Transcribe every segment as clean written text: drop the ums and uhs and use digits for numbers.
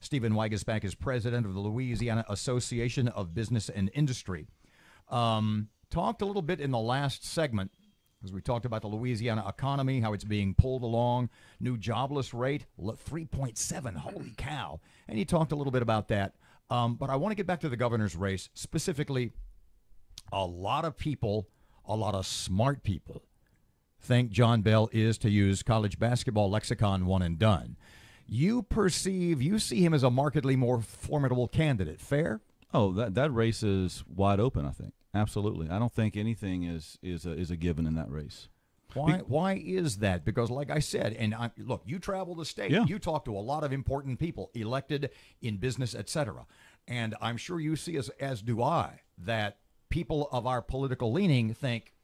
Stephen Waguespack is president of the Louisiana Association of Business and Industry. Talked a little bit in the last segment, as we talked about the Louisiana economy, how it's being pulled along, new jobless rate, 3.7, holy cow. And he talked a little bit about that. But I want to get back to the governor's race, specifically a lot of people, a lot of smart people, think John Bell is, to use college basketball lexicon, one and done. You see him as a markedly more formidable candidate. Fair? Oh, that race is wide open, I think. Absolutely. I don't think anything is a given in that race. Why is that? Because, like I said, and look, you travel the state. Yeah. You talk to a lot of important people, elected, in business, etc. And I'm sure you see, as do I, that people of our political leaning think,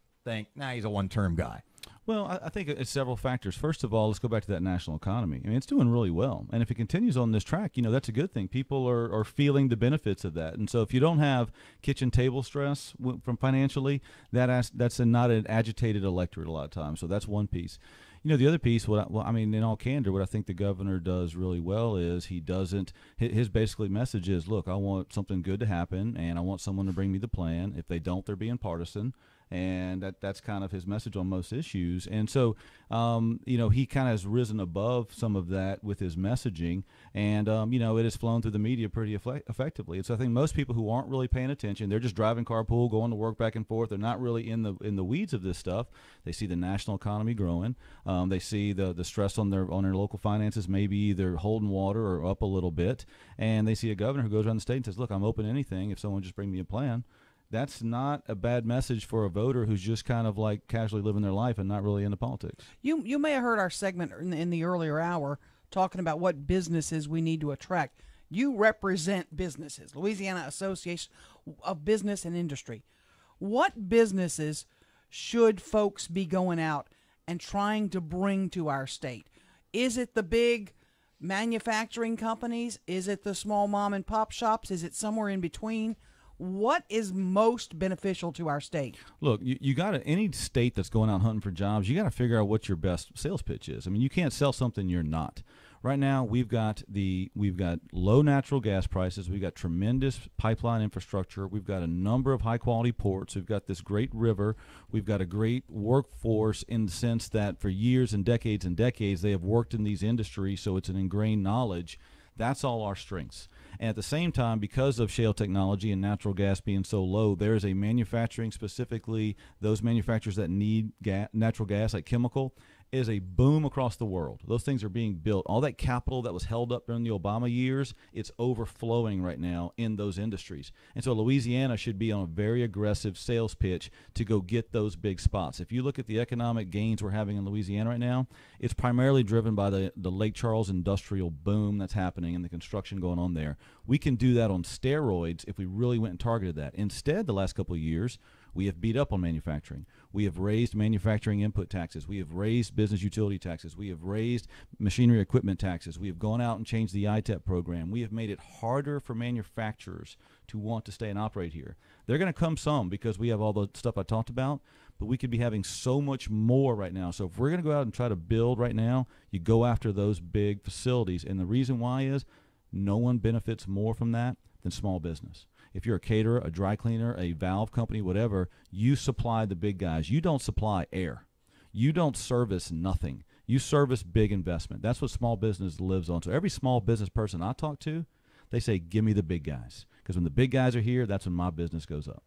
nah, he's a one-term guy. Well, I think it's several factors. First of all, let's go back to that national economy. I mean, it's doing really well. And if it continues on this track, that's a good thing. People are feeling the benefits of that. And so if you don't have kitchen table stress from financially, that's not an agitated electorate a lot of times. So that's one piece. The other piece, in all candor, what I think the governor does really well is his basically message is, look, I want something good to happen, and I want someone to bring me the plan. If they don't, they're being partisan. And that's kind of his message on most issues. And so, he kind of has risen above some of that with his messaging. And, it has flown through the media pretty effectively. And so I think most people who aren't really paying attention, they're just driving carpool, going to work back and forth. They're not really in the weeds of this stuff. They see the national economy growing. They see the stress on their local finances, maybe either holding water or up a little bit. And they see a governor who goes around the state and says, look, I'm open to anything if someone just bring me a plan. That's not a bad message for a voter who's just kind of like casually living their life and not really into politics. You may have heard our segment in the earlier hour talking about what businesses we need to attract. You represent businesses, Louisiana Association of Business and Industry. What businesses should folks be going out and trying to bring to our state? Is it the big manufacturing companies? Is it the small mom and pop shops? Is it somewhere in between? What is most beneficial to our state? Look, you got to, any state that's going out hunting for jobs, you got to figure out what your best sales pitch is. I mean, you can't sell something you're not. Right now, we've got low natural gas prices. We've got tremendous pipeline infrastructure. We've got a number of high-quality ports. We've got this great river. We've got a great workforce in the sense that for years and decades, they have worked in these industries, so it's an ingrained knowledge. That's all our strengths. And at the same time, because of shale technology and natural gas being so low, there is a manufacturing, specifically those manufacturers that need natural gas, like chemical, is a boom across the world. Those things are being built. All that capital that was held up during the Obama years, it's overflowing right now in those industries. And so Louisiana should be on a very aggressive sales pitch to go get those big spots. If you look at the economic gains we're having in Louisiana right now, it's primarily driven by the Lake Charles industrial boom that's happening and the construction going on there. We can do that on steroids if we really went and targeted that. Instead, the last couple of years, we have beat up on manufacturing. We have raised manufacturing input taxes. We have raised business utility taxes. We have raised machinery equipment taxes. We have gone out and changed the ITEP program. We have made it harder for manufacturers to want to stay and operate here. They're going to come some because we have all the stuff I talked about, but we could be having so much more right now. So if we're going to go out and try to build right now, you go after those big facilities. And the reason why is no one benefits more from that than small business. If you're a caterer, a dry cleaner, a valve company, whatever, you supply the big guys. You don't supply air. You don't service nothing. You service big investment. That's what small business lives on. So every small business person I talk to, they say, give me the big guys. Because when the big guys are here, that's when my business goes up.